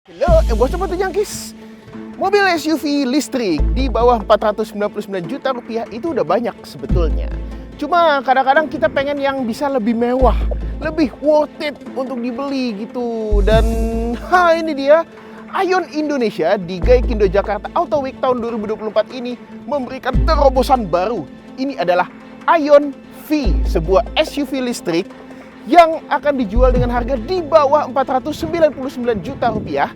Halo, bos Sobat Jangkis. Mobil SUV listrik di bawah 499 juta rupiah itu udah banyak sebetulnya. Cuma kadang-kadang kita pengen yang bisa lebih mewah, lebih worth it untuk dibeli gitu. Dan ini dia, Aion Indonesia di Gaikindo Jakarta Auto Week tahun 2024 ini memberikan terobosan baru. Ini adalah Aion V, sebuah SUV listrik yang akan dijual dengan harga di bawah 499 juta rupiah,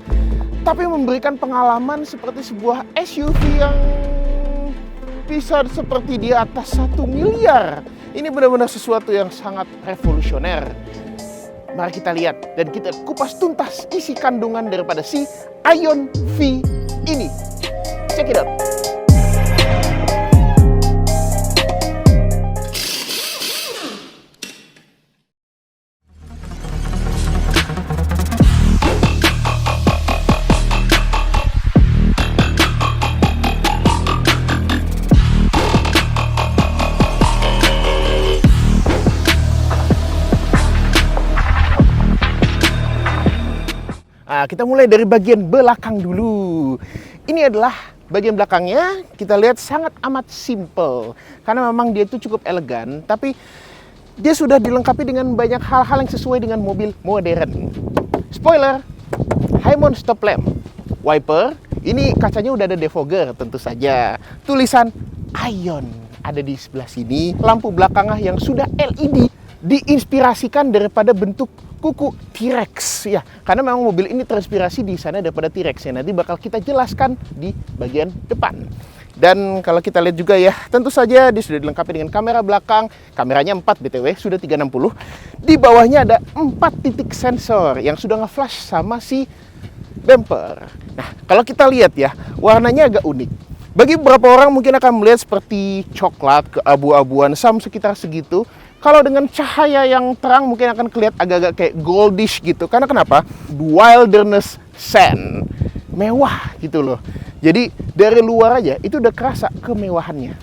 tapi memberikan pengalaman seperti sebuah SUV yang bisa seperti di atas 1 miliar. Ini benar-benar sesuatu yang sangat revolusioner. Mari kita lihat dan kita kupas tuntas isi kandungan daripada si Aion V ini. Check it out. Kita mulai dari bagian belakang dulu. Ini adalah bagian belakangnya. Kita lihat sangat amat simple karena memang dia itu cukup elegan, tapi dia sudah dilengkapi dengan banyak hal-hal yang sesuai dengan mobil modern. Spoiler, high mount stop lamp, wiper. Ini kacanya udah ada defogger tentu saja. Tulisan Aion ada di sebelah sini. Lampu belakangnya yang sudah LED diinspirasikan daripada bentuk kuku T-Rex ya, karena memang mobil ini terinspirasi di sana daripada T-Rex ya. Nanti bakal kita jelaskan di bagian depan. Dan kalau kita lihat juga ya, tentu saja dia sudah dilengkapi dengan kamera belakang. Kameranya 4 BTW, sudah 360. Di bawahnya ada 4 titik sensor yang sudah nge-flash sama si bumper. Nah, kalau kita lihat ya, warnanya agak unik. Bagi beberapa orang mungkin akan melihat seperti coklat, keabu-abuan, sekitar segitu. Kalau dengan cahaya yang terang mungkin akan kelihatan agak-agak kayak goldish gitu. Karena kenapa? Wilderness sand. Mewah gitu loh. Jadi dari luar aja itu udah kerasa kemewahannya.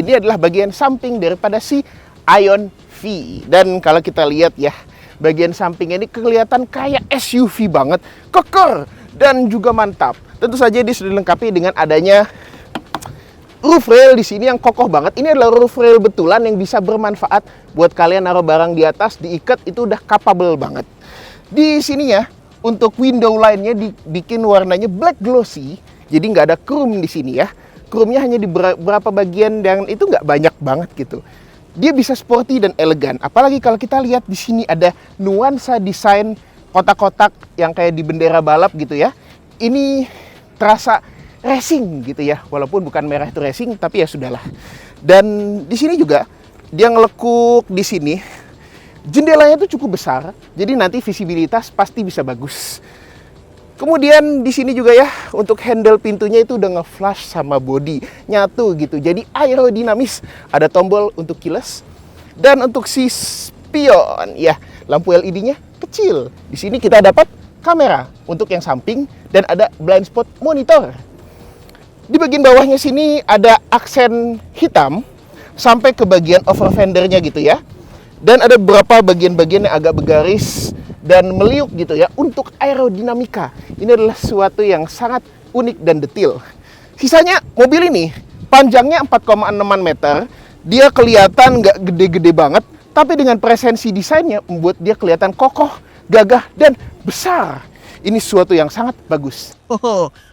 Ini adalah bagian samping daripada si Aion V. Dan kalau kita lihat ya, bagian sampingnya ini kelihatan kayak SUV banget. Keker dan juga mantap. Tentu saja dia sudah dilengkapi dengan adanya roof rail di sini yang kokoh banget. Ini adalah roof rail betulan yang bisa bermanfaat buat kalian naruh barang di atas, diikat itu udah capable banget. Di sini ya, untuk window line-nya dibikin warnanya black glossy, jadi nggak ada chrome di sini ya. Chrome-nya hanya di beberapa bagian dan itu nggak banyak banget gitu. Dia bisa sporty dan elegan. Apalagi kalau kita lihat di sini ada nuansa desain kotak-kotak yang kayak di bendera balap gitu ya. Ini terasa racing gitu ya, walaupun bukan merah itu racing, tapi ya sudahlah. Dan di sini juga dia ngelekuk di sini. Jendelanya itu cukup besar, jadi nanti visibilitas pasti bisa bagus. Kemudian di sini juga ya, untuk handle pintunya itu udah nge-flash sama body nyatu gitu. Jadi aerodinamis, ada tombol untuk keyless. Dan untuk si spion ya, lampu LED-nya kecil. Di sini kita dapat kamera untuk yang samping dan ada blind spot monitor. Di bagian bawahnya sini ada aksen hitam sampai ke bagian over fendernya gitu ya. Dan ada beberapa bagian-bagian yang agak bergaris dan meliuk gitu ya untuk aerodinamika. Ini adalah sesuatu yang sangat unik dan detail. Sisanya mobil ini panjangnya 4,6 meter. Dia kelihatan nggak gede-gede banget, tapi dengan presensi desainnya membuat dia kelihatan kokoh, gagah, dan besar. Ini sesuatu yang sangat bagus.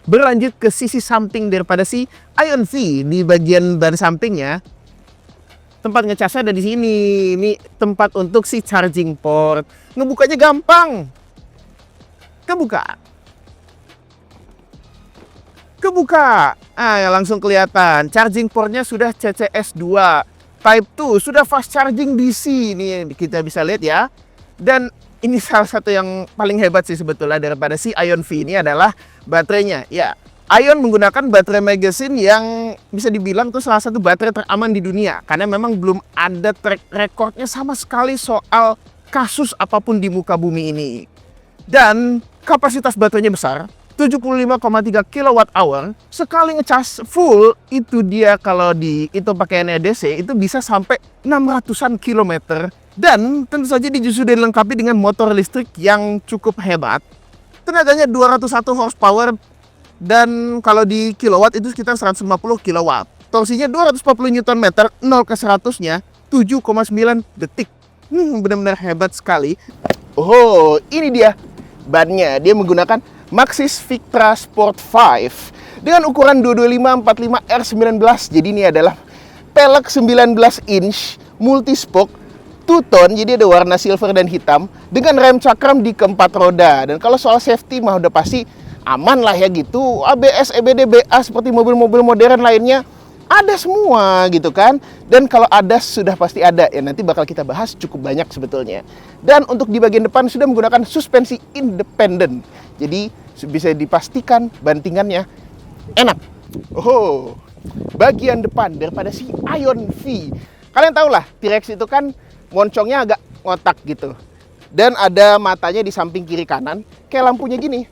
Berlanjut ke sisi samping daripada si Aion V di bagian ban sampingnya. Tempat ngecasnya ada di sini. Ini tempat untuk si charging port. Ngebukanya gampang. Kebuka. Langsung kelihatan. Charging portnya sudah CCS 2. Type 2 sudah fast charging DC. Ini kita bisa lihat ya. Dan ini salah satu yang paling hebat sih sebetulnya daripada si Aion V ini adalah baterainya. Ya, Aion menggunakan baterai magazine yang bisa dibilang itu salah satu baterai teraman di dunia. Karena memang belum ada track recordnya sama sekali soal kasus apapun di muka bumi ini. Dan kapasitas baterainya besar, 75,3 kWh. Sekali ngecas full, itu dia kalau itu pakai NEDC, itu bisa sampai 600-an kilometer. Dan tentu saja dia sudah dilengkapi dengan motor listrik yang cukup hebat. Tenaganya 201 horsepower dan kalau di kilowatt itu sekitar 150 kilowatt. Torsinya 240 Nm, 0 ke 100-nya 7,9 detik. Benar-benar hebat sekali. Oh, ini dia bannya. Dia menggunakan Maxxis Victra Sport 5 dengan ukuran 225 45 R19. Jadi ini adalah pelek 19 inch multispoke two-tone, jadi ada warna silver dan hitam dengan rem cakram di keempat roda. Dan kalau soal safety mah udah pasti aman lah ya gitu. ABS, EBD, BA seperti mobil-mobil modern lainnya ada semua gitu kan. Dan kalau ADAS sudah pasti ada ya, nanti bakal kita bahas cukup banyak sebetulnya. Dan untuk di bagian depan sudah menggunakan suspensi independen, jadi bisa dipastikan bantingannya enak. Oh, bagian depan daripada si Ion V, kalian tahu lah T-Rex itu kan moncongnya agak ngotak gitu. Dan ada matanya di samping kiri kanan, kayak lampunya gini,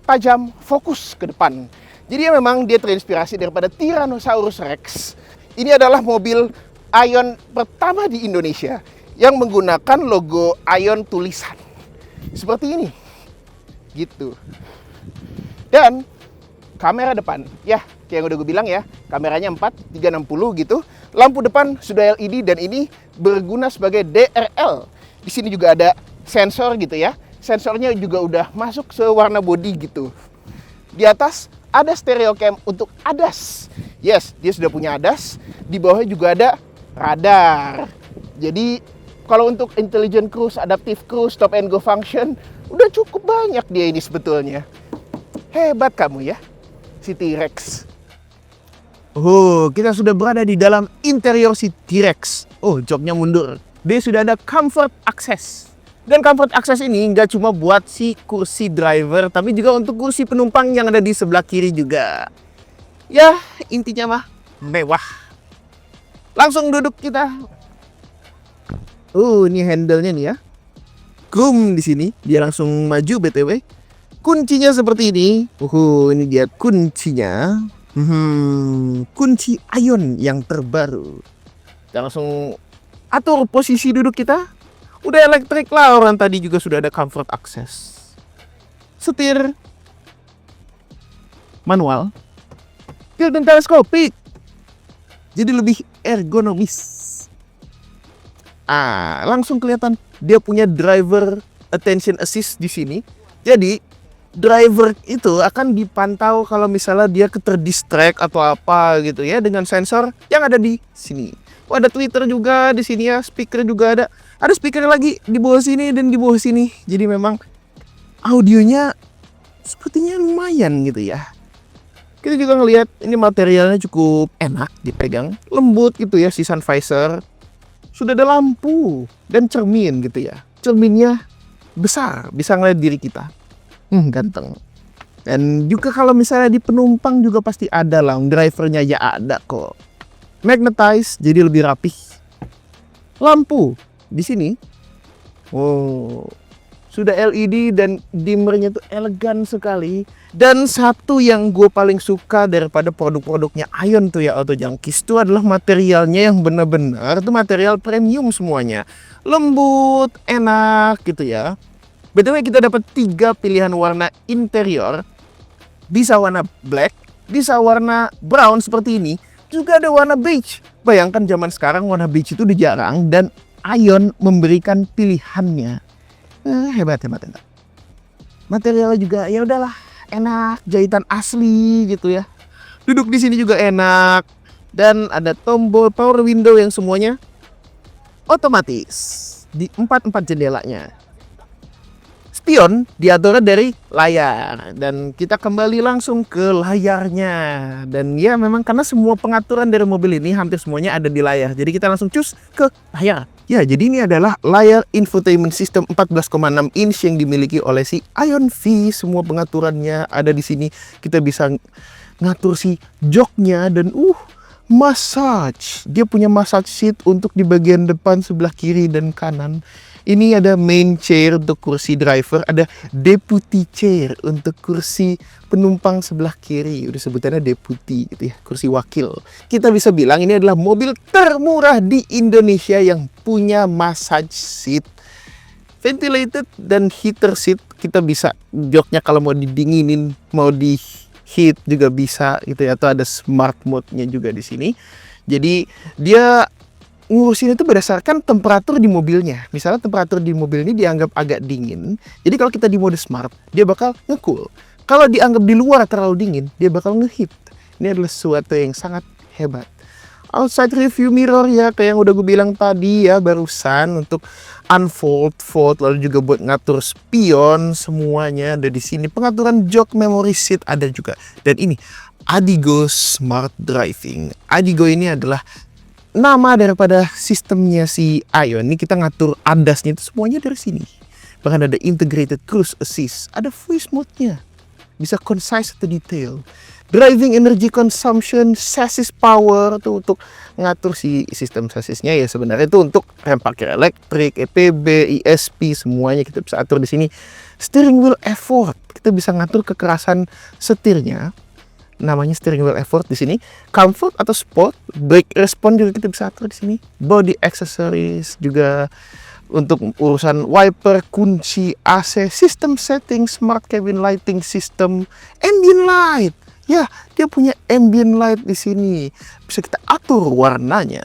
tajam, fokus ke depan. Jadi ya memang dia terinspirasi daripada Tyrannosaurus Rex. Ini adalah mobil Ion pertama di Indonesia yang menggunakan logo Ion tulisan. Seperti ini. Gitu. Dan kamera depan, ya kayak yang udah gue bilang ya, kameranya 4, 360 gitu. Lampu depan sudah LED dan ini berguna sebagai DRL. Di sini juga ada sensor gitu ya. Sensornya juga udah masuk sewarna body gitu. Di atas ada stereo cam untuk ADAS. Yes, dia sudah punya ADAS. Di bawahnya juga ada radar. Jadi kalau untuk intelligent cruise, adaptive cruise, stop and go function, udah cukup banyak dia ini sebetulnya. Hebat kamu ya, si T-Rex. Oh, kita sudah berada di dalam interior si T-Rex. Oh, joknya mundur. Dia sudah ada comfort access. Dan comfort access ini nggak cuma buat si kursi driver, tapi juga untuk kursi penumpang yang ada di sebelah kiri juga. Ya, intinya mah mewah. Langsung duduk kita. Ini handle-nya nih ya. Chrome di sini, dia langsung maju BTW. Kuncinya seperti ini. Ini dia kuncinya. Kunci Ion yang terbaru. Kita langsung atur posisi duduk kita. Udah elektrik lah, orang tadi juga sudah ada comfort access. Setir manual. Tilt dan teleskopik. Jadi lebih ergonomis. Langsung kelihatan dia punya driver attention assist di sini. Jadi driver itu akan dipantau kalau misalnya dia terdistract atau apa gitu ya dengan sensor yang ada di sini. Ada Twitter juga di sini ya, speaker juga ada. Ada speaker lagi di bawah sini dan di bawah sini. Jadi memang audionya sepertinya lumayan gitu ya. Kita juga ngelihat ini materialnya cukup enak dipegang, lembut gitu ya, si sun visor. Sudah ada lampu dan cermin gitu ya. Cerminnya besar, bisa ngeliat diri kita. Ganteng. Dan juga kalau misalnya di penumpang juga pasti ada lah, drivernya ya ada kok. Magnetize, jadi lebih rapih. Lampu di sini, sudah LED dan dimmernya tuh elegan sekali. Dan satu yang gue paling suka daripada produk-produknya Ion tuh ya Auto Junkies itu adalah materialnya yang benar-benar tuh material premium semuanya. Lembut, enak gitu ya. BTW kita dapat 3 pilihan warna interior. Bisa warna black, bisa warna brown seperti ini, juga ada warna beige. Bayangkan zaman sekarang warna beige itu udah jarang dan Ion memberikan pilihannya. Hebat. Materialnya juga ya udahlah, enak, jahitan asli gitu ya. Duduk di sini juga enak dan ada tombol power window yang semuanya otomatis di 4 jendelanya. Spion diatur dari layar dan kita kembali langsung ke layarnya. Dan ya memang karena semua pengaturan dari mobil ini hampir semuanya ada di layar. Jadi kita langsung cus ke layar. Ya, jadi ini adalah layar infotainment system 14,6 inch yang dimiliki oleh si Ion V. Semua pengaturannya ada di sini. Kita bisa ngatur si joknya dan massage. Dia punya massage seat untuk di bagian depan sebelah kiri dan kanan. Ini ada main chair untuk kursi driver, ada deputy chair untuk kursi penumpang sebelah kiri. Udah sebutannya deputy gitu ya, kursi wakil. Kita bisa bilang ini adalah mobil termurah di Indonesia yang punya massage seat ventilated dan heater seat. Kita bisa joknya kalau mau didinginin, mau di heat juga bisa gitu ya, atau ada smart mode-nya juga di sini. Jadi dia ngurusin itu berdasarkan temperatur di mobilnya. Misalnya temperatur di mobil ini dianggap agak dingin, jadi kalau kita di mode smart, dia bakal nge-cool. Kalau dianggap di luar terlalu dingin, dia bakal nge-heat. Ini adalah sesuatu yang sangat hebat. Outside review mirror ya, kayak yang udah gue bilang tadi ya barusan, untuk unfold, fold, lalu juga buat ngatur spion, semuanya ada di sini. Pengaturan jok, memory seat ada juga. Dan ini Adigo Smart Driving. Adigo ini adalah nama daripada sistemnya si Ion. Ini kita ngatur andasnya itu semuanya dari sini. Bahkan ada integrated cruise assist, ada voice mode-nya, bisa concise atau detail. Driving energy consumption, chassis power tuh untuk ngatur si sistem chassisnya ya, sebenarnya itu untuk rem parkir elektrik, EPB, ESP, semuanya kita bisa atur di sini. Steering wheel effort, kita bisa ngatur kekerasan setirnya, namanya steering wheel effort di sini. Comfort atau sport, brake response juga kita bisa atur di sini. Body accessories juga untuk urusan wiper, kunci, AC, system setting, smart cabin lighting system, ambient light. Ya, dia punya ambient light di sini. Bisa kita atur warnanya.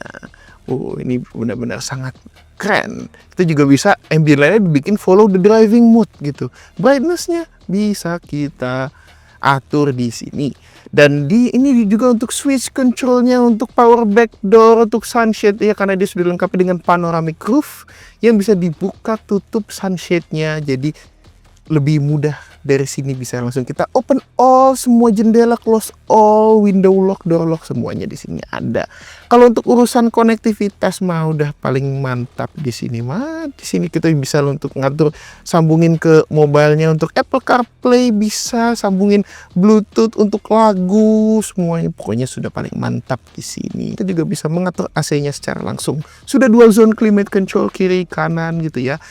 Ini benar-benar sangat keren. Kita juga bisa ambient lightnya dibikin follow the driving mode gitu. Brightness-nya bisa kita atur di sini. Dan ini juga untuk switch controlnya, untuk power back door, untuk sunshade ya, karena dia sudah dilengkapi dengan panoramic roof yang bisa dibuka tutup sunshade-nya. Jadi lebih mudah, dari sini bisa langsung kita open all, semua jendela close all, window lock, door lock, semuanya di sini ada. Kalau untuk urusan konektivitas mah udah paling mantap di sini mah. Di sini kita bisa untuk ngatur, sambungin ke mobilenya, untuk Apple CarPlay bisa, sambungin Bluetooth untuk lagu, semuanya pokoknya sudah paling mantap di sini. Kita juga bisa mengatur AC-nya secara langsung. Sudah dual zone climate control kiri kanan gitu ya.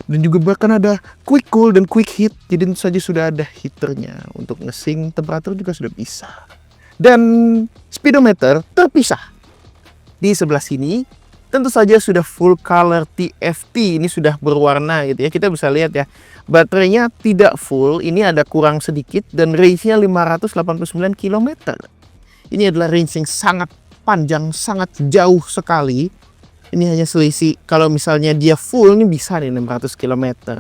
Dan juga bahkan ada quick cool dan quick heat. Jadi tentu saja sudah ada heaternya. Untuk nge-sync temperatur juga sudah bisa. Dan speedometer terpisah. Di sebelah sini tentu saja sudah full color TFT. Ini sudah berwarna gitu ya. Kita bisa lihat ya. Baterainya tidak full. Ini ada kurang sedikit. Dan range-nya 589 km. Ini adalah range yang sangat panjang, sangat jauh sekali. Ini hanya selisih, kalau misalnya dia full ini bisa nih 600 km.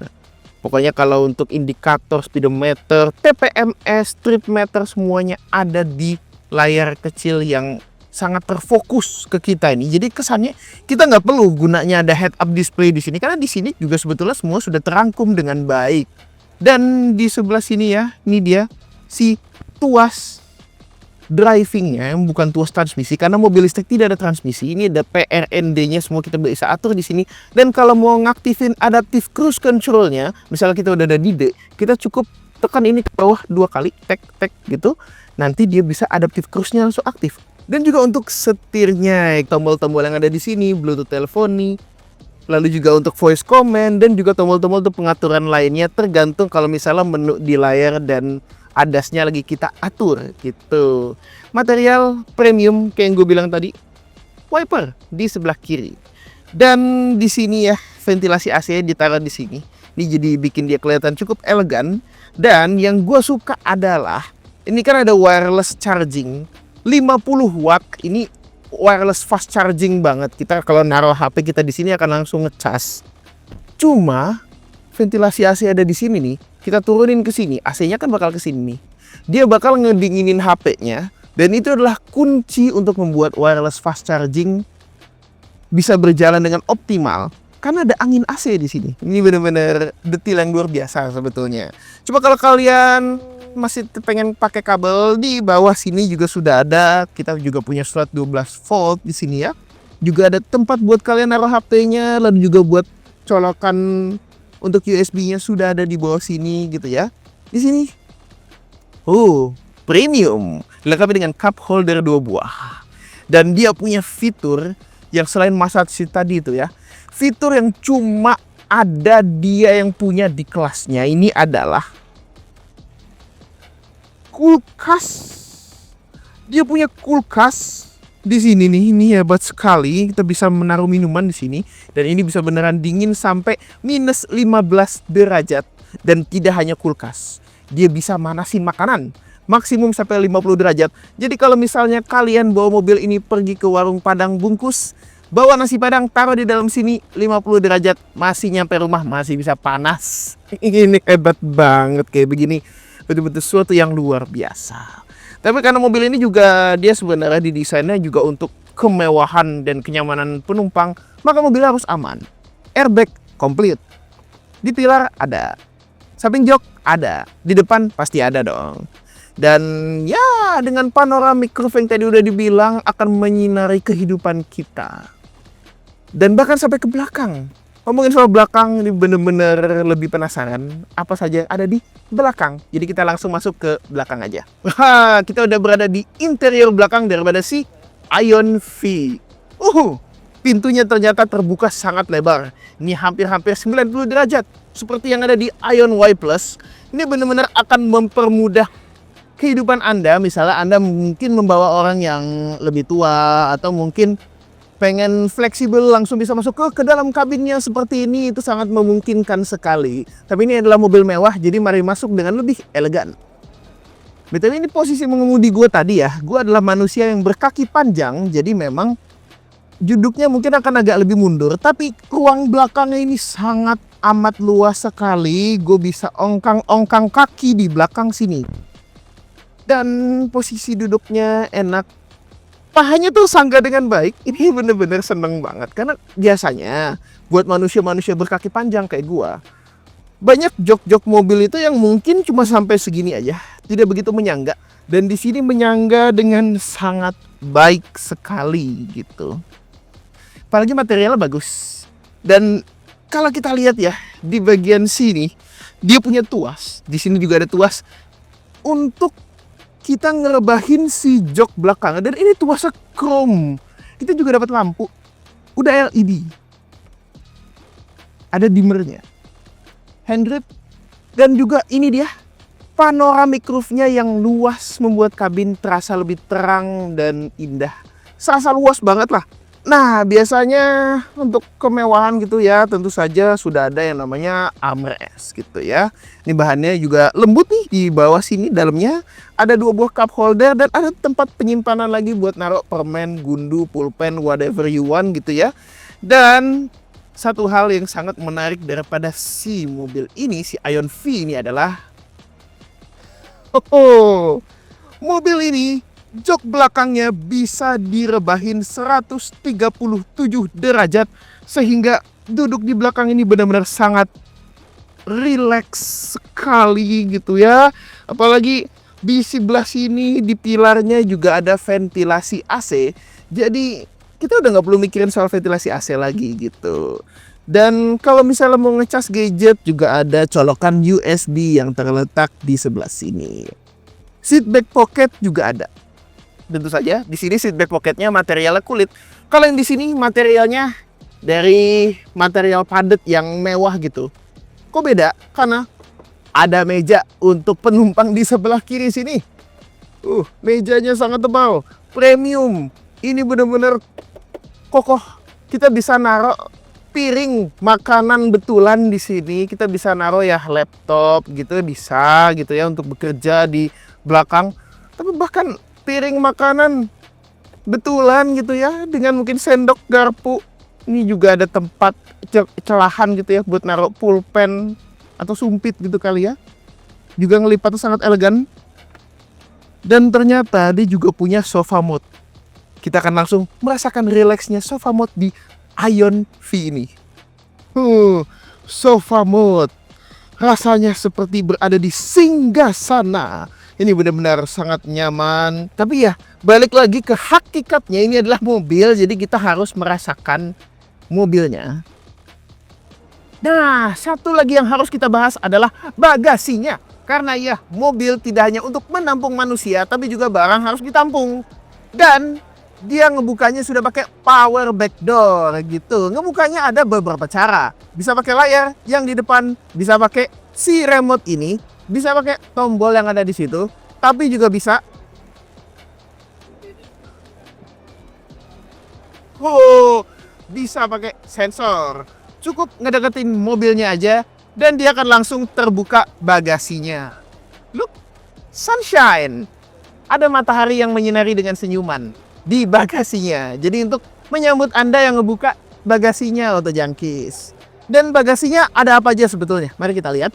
Pokoknya kalau untuk indikator, speedometer, TPMS, trip meter, semuanya ada di layar kecil yang sangat terfokus ke kita ini. Jadi kesannya kita nggak perlu gunanya ada head up display di sini, karena di sini juga sebetulnya semua sudah terangkum dengan baik. Dan di sebelah sini ya, ini dia si tuas drivingnya, bukan tuas transmisi, karena mobil listrik tidak ada transmisi. Ini ada PRND-nya, semua kita bisa atur di sini. Dan kalau mau ngaktifin adaptive cruise control-nya, misalnya kita udah ada di D, kita cukup tekan ini ke bawah 2 kali, tek gitu. Nanti dia bisa adaptive cruise-nya langsung aktif. Dan juga untuk setirnya, tombol-tombol yang ada di sini, Bluetooth teleponi, lalu juga untuk voice command, dan juga tombol-tombol untuk pengaturan lainnya, tergantung kalau misalnya menu di layar dan adasnya lagi kita atur gitu. Material premium kayak yang gue bilang tadi. Wiper di sebelah kiri. Dan di sini ya, ventilasi AC ditaruh di sini. Ini jadi bikin dia kelihatan cukup elegan. Dan yang gue suka adalah ini kan ada wireless charging 50 watt. Ini wireless fast charging banget. Kita kalau naruh HP kita di sini akan langsung ngecas. Cuma ventilasi AC ada di sini nih. Kita turunin ke sini, AC-nya kan bakal ke sini nih. Dia bakal ngedinginin HP-nya, dan itu adalah kunci untuk membuat wireless fast charging bisa berjalan dengan optimal karena ada angin AC di sini. Ini benar-benar detail yang luar biasa sebetulnya. Coba kalau kalian masih pengen pakai kabel, di bawah sini juga sudah ada. Kita juga punya slot 12 volt di sini ya. Juga ada tempat buat kalian naruh HP-nya, lalu juga buat colokan untuk USB-nya sudah ada di bawah sini gitu ya. Di sini. Premium. Dilengkapi dengan cup holder 2 buah. Dan dia punya fitur yang selain massage seat tadi itu ya. Fitur yang cuma ada dia yang punya di kelasnya. Ini adalah kulkas. Dia punya kulkas Di sini nih, ini hebat sekali. Kita bisa menaruh minuman di sini dan ini bisa beneran dingin sampai minus 15 derajat dan tidak hanya kulkas. Dia bisa manasin makanan maksimum sampai 50 derajat. Jadi kalau misalnya kalian bawa mobil ini pergi ke warung Padang bungkus, bawa nasi Padang, taruh di dalam sini 50 derajat, masih nyampe rumah masih bisa panas. Ini hebat banget kayak begini. Betul-betul sesuatu yang luar biasa. Tapi karena mobil ini juga dia sebenarnya didesainnya juga untuk kemewahan dan kenyamanan penumpang, maka mobil harus aman. Airbag komplit. Di pilar ada. Samping jok ada. Di depan pasti ada dong. Dan ya dengan panoramic roof yang tadi udah dibilang akan menyinari kehidupan kita. Dan bahkan sampai ke belakang. Ngomongin soal belakang, ini bener-bener lebih penasaran apa saja ada di belakang. Jadi kita langsung masuk ke belakang aja. Wah, kita udah berada di interior belakang daripada si Ion V. Pintunya ternyata terbuka sangat lebar. Ini hampir-hampir 90 derajat. Seperti yang ada di Ion Y Plus. Ini benar-benar akan mempermudah kehidupan Anda. Misalnya Anda mungkin membawa orang yang lebih tua atau mungkin pengen fleksibel langsung bisa masuk ke dalam kabinnya seperti ini, itu sangat memungkinkan sekali. Tapi ini adalah mobil mewah, jadi mari masuk dengan lebih elegan. Betul, ini posisi mengemudi gue tadi ya. Gue adalah manusia yang berkaki panjang, jadi memang duduknya mungkin akan agak lebih mundur. Tapi ruang belakangnya ini sangat amat luas sekali. Gue bisa ongkang-ongkang kaki di belakang sini. Dan posisi duduknya enak. Pahanya tuh sanggah dengan baik. Ini bener-bener seneng banget. Karena biasanya buat manusia-manusia berkaki panjang kayak gua, banyak jok-jok mobil itu yang mungkin cuma sampai segini aja, tidak begitu menyangga. Dan di sini menyangga dengan sangat baik sekali gitu. Apalagi materialnya bagus. Dan kalau kita lihat ya di bagian sini, dia punya tuas. Di sini juga ada tuas untuk kita ngerebahin si jok belakang. Dan ini tuasnya chrome. Kita juga dapat lampu. Udah LED. Ada dimmernya. Handgrip. Dan juga ini dia. Panoramic roof-nya yang luas membuat kabin terasa lebih terang dan indah. Serasa luas banget lah. Nah, biasanya untuk kemewahan gitu ya, tentu saja sudah ada yang namanya armrest gitu ya. Ini bahannya juga lembut nih, di bawah sini dalamnya ada 2 buah cup holder dan ada tempat penyimpanan lagi buat naruh permen, gundu, pulpen, whatever you want gitu ya. Dan satu hal yang sangat menarik daripada si mobil ini, si Ion V ini adalah mobil ini jok belakangnya bisa direbahin 137 derajat sehingga duduk di belakang ini benar-benar sangat rileks sekali gitu ya. Apalagi di sebelah sini di pilarnya juga ada ventilasi AC. Jadi kita udah nggak perlu mikirin soal ventilasi AC lagi gitu. Dan kalau misalnya mau ngecas gadget juga ada colokan USB yang terletak di sebelah sini. Seat back pocket juga ada. Tentu saja di sini seat back pocketnya materialnya kulit. Kalau yang di sini materialnya dari material padat yang mewah gitu. Kok beda? Karena ada meja untuk penumpang di sebelah kiri sini. Mejanya sangat tebal, premium. Ini benar-benar kokoh. Kita bisa naruh piring makanan betulan di sini. Kita bisa naruh ya laptop gitu bisa gitu ya untuk bekerja di belakang. Tapi bahkan piring makanan betulan gitu ya dengan mungkin sendok garpu. Ini juga ada tempat celahan gitu ya buat naruh pulpen atau sumpit gitu kali ya. Juga ngelipatnya sangat elegan. Dan ternyata dia juga punya sofa mode. Kita akan langsung merasakan rileksnya sofa mode di Ion V ini. Sofa mode. Rasanya seperti berada di singgasana. Ini benar-benar sangat nyaman. Tapi ya, balik lagi ke hakikatnya, ini adalah mobil, jadi kita harus merasakan mobilnya. Nah, satu lagi yang harus kita bahas adalah bagasinya. Karena ya, mobil tidak hanya untuk menampung manusia, tapi juga barang harus ditampung. Dan dia ngebukanya sudah pakai power back door gitu. Ngebukanya ada beberapa cara. Bisa pakai layar yang di depan, bisa pakai si remote ini. Bisa pakai tombol yang ada di situ, tapi juga bisa Bisa pakai sensor. Cukup ngedeketin mobilnya aja dan dia akan langsung terbuka bagasinya. Look, sunshine. Ada matahari yang menyinari dengan senyuman di bagasinya. Jadi untuk menyambut Anda yang ngebuka bagasinya Auto Junkies. Dan bagasinya ada apa aja sebetulnya? Mari kita lihat.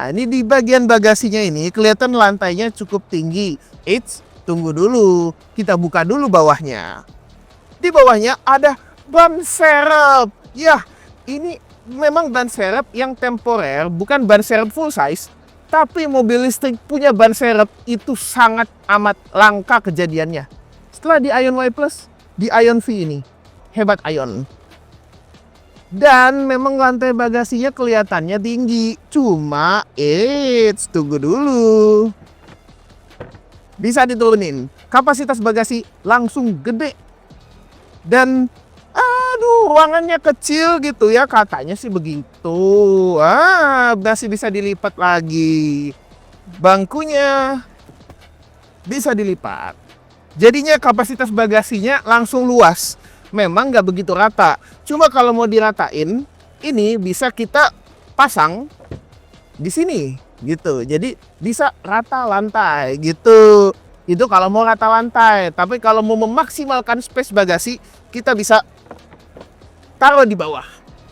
Ini di bagian bagasinya ini kelihatan lantainya cukup tinggi. Eits, tunggu dulu. Kita buka dulu bawahnya. Di bawahnya ada ban serep. Ya, ini memang ban serep yang temporer, bukan ban serep full size. Tapi mobil listrik punya ban serep itu sangat amat langka kejadiannya. Setelah di Ion Y Plus, di Ion V ini. Hebat Ion. Dan memang lantai bagasinya kelihatannya tinggi. Cuma, tunggu dulu. Bisa diturunin. Kapasitas bagasi langsung gede. Dan ruangannya kecil gitu ya, katanya sih begitu. Masih bisa dilipat lagi. Bangkunya bisa dilipat. Jadinya kapasitas bagasinya langsung luas. Memang nggak begitu rata. Cuma kalau mau diratain, ini bisa kita pasang di sini gitu. Jadi bisa rata lantai gitu. Itu kalau mau rata lantai. Tapi kalau mau memaksimalkan space bagasi, kita bisa taruh di bawah.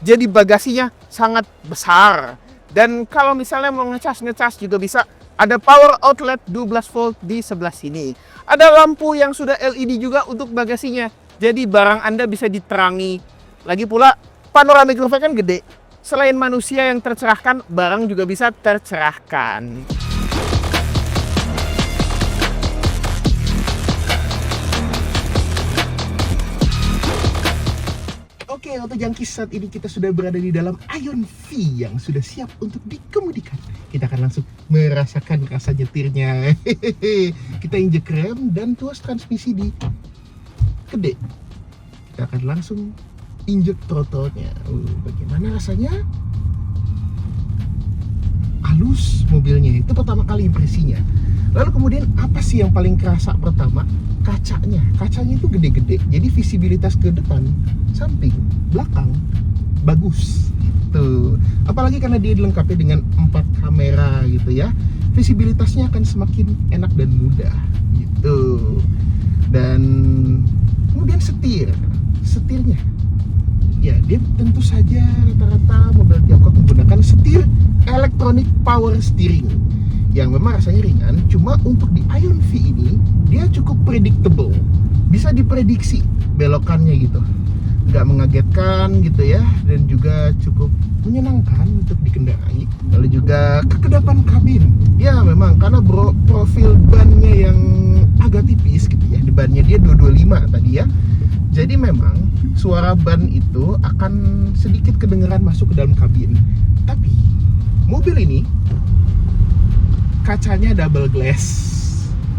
Jadi bagasinya sangat besar. Dan kalau misalnya mau ngecas juga bisa. Ada power outlet 12 volt di sebelah sini. Ada lampu yang sudah LED juga untuk bagasinya. Jadi barang Anda bisa diterangi. Lagi pula panoramic roof kan gede. Selain manusia yang tercerahkan, barang juga bisa tercerahkan. Oke, Auto Junkies, saat ini kita sudah berada di dalam Ion V yang sudah siap untuk dikemudikan. Kita akan langsung merasakan rasa nyetirnya. Kita injek rem dan tuas transmisi di gede. Kita akan langsung injek throttle-nya. Bagaimana rasanya? Halus mobilnya, itu pertama kali impresinya. Lalu kemudian apa sih yang paling kerasa pertama? Kacanya itu gede-gede. Jadi visibilitas ke depan, samping, belakang bagus gitu. Apalagi karena dia dilengkapi dengan 4 kamera gitu ya. Visibilitasnya akan semakin enak dan mudah gitu. Dan kemudian setirnya. Ya, dia tentu saja rata-rata mobil Tiongkok menggunakan setir electronic power steering yang memang rasanya ringan. Cuma untuk di Ion V ini dia cukup predictable, bisa diprediksi belokannya gitu, nggak mengagetkan gitu ya, dan juga cukup menyenangkan untuk dikendarai. Lalu juga kekedapan kabin, ya memang karena profil bannya yang agak tipis gitu ya, di bannya dia 225 tadi ya. Jadi memang suara ban itu akan sedikit kedengeran masuk ke dalam kabin. Tapi mobil ini kacanya double glass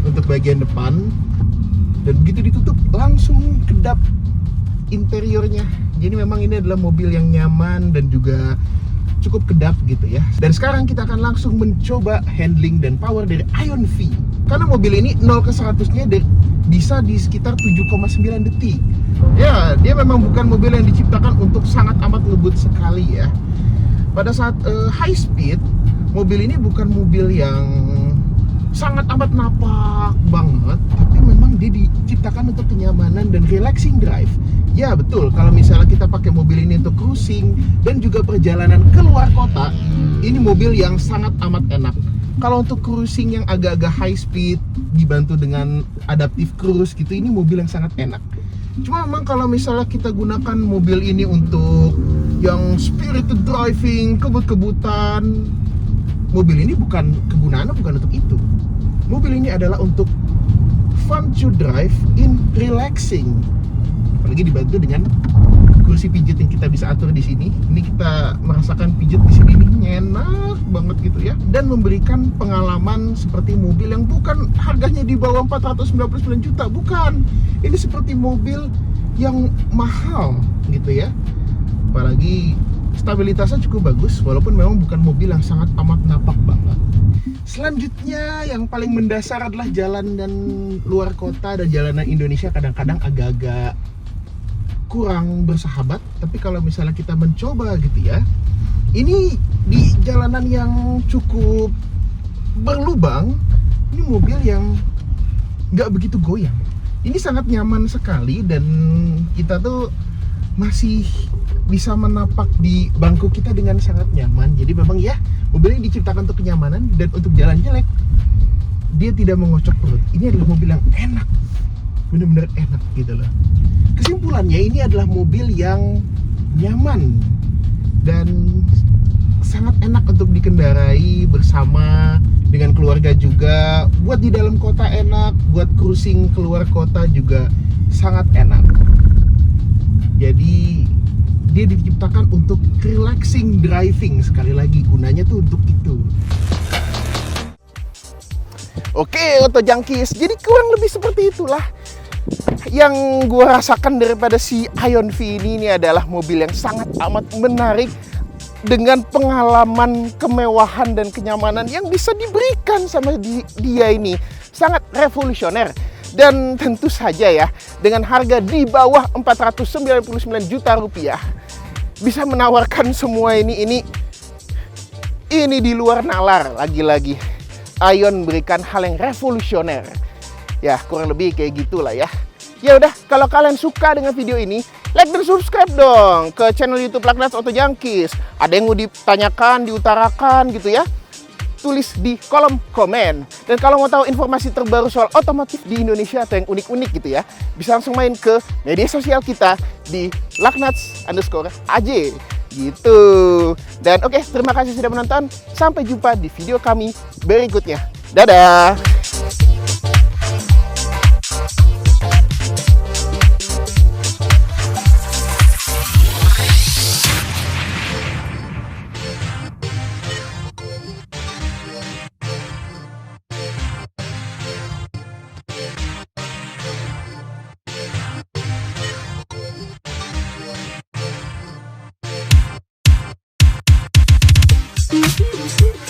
untuk bagian depan, dan begitu ditutup langsung kedap interiornya. Jadi memang ini adalah mobil yang nyaman dan juga cukup kedap gitu ya. Dan sekarang kita akan langsung mencoba handling dan power dari Ion V. Karena mobil ini 0 ke 100-nya bisa di sekitar 7,9 detik. Ya, dia memang bukan mobil yang diciptakan untuk sangat amat ngebut sekali ya. Pada saat high speed, mobil ini bukan mobil yang sangat amat napak banget, tapi memang dia diciptakan untuk kenyamanan dan relaxing drive. Ya betul, kalau misalnya kita pakai mobil ini untuk cruising dan juga perjalanan ke luar kota, ini mobil yang sangat amat enak. Kalau untuk cruising yang agak-agak high speed dibantu dengan adaptive cruise gitu, ini mobil yang sangat enak. Cuma memang kalau misalnya kita gunakan mobil ini untuk yang spirited driving, kebut-kebutan, mobil ini kegunaannya bukan untuk itu. Mobil ini adalah untuk fun to drive in relaxing. Apalagi dibantu dengan kursi pijat yang kita bisa atur di sini. Ini kita merasakan pijat di sini nih, enak banget gitu ya. Dan memberikan pengalaman seperti mobil yang bukan harganya di bawah 499 juta, bukan. Ini seperti mobil yang mahal gitu ya. Apalagi stabilitasnya cukup bagus, walaupun memang bukan mobil yang sangat amat napak banget. Selanjutnya yang paling mendasar adalah jalan dan luar kota dan jalanan Indonesia kadang-kadang agak-agak kurang bersahabat, tapi kalau misalnya kita mencoba gitu ya, ini di jalanan yang cukup berlubang, ini mobil yang nggak begitu goyang. Ini sangat nyaman sekali dan kita tuh masih bisa menapak di bangku kita dengan sangat nyaman. Jadi memang ya, mobil ini diciptakan untuk kenyamanan dan untuk jalan jelek dia tidak mengocok perut. Ini adalah mobil yang enak, benar-benar enak gitu loh. Kesimpulannya, ini adalah mobil yang nyaman dan sangat enak untuk dikendarai bersama dengan keluarga juga. Buat di dalam kota enak, buat cruising keluar kota juga sangat enak. Jadi dia diciptakan untuk relaxing driving, sekali lagi gunanya tuh untuk itu. Oke, Auto Junkies, jadi kurang lebih seperti itulah yang gue rasakan daripada si Ion V ini adalah mobil yang sangat amat menarik dengan pengalaman kemewahan dan kenyamanan yang bisa diberikan sama dia ini. Sangat revolusioner. Dan tentu saja ya, dengan harga di bawah 499 juta rupiah bisa menawarkan semua ini di luar nalar. Lagi-lagi Ion berikan hal yang revolusioner. Ya, kurang lebih kayak gitulah ya. Ya udah, kalau kalian suka dengan video ini, like dan subscribe dong ke channel YouTube Lagnats Auto Junkies. Ada yang mau ditanyakan, diutarakan gitu ya, tulis di kolom komen. Dan kalau mau tahu informasi terbaru soal otomotif di Indonesia atau yang unik-unik gitu ya, bisa langsung main ke media sosial kita di Lagnats_AJ gitu. Dan oke, terima kasih sudah menonton. Sampai jumpa di video kami berikutnya. Dadah. Thank you.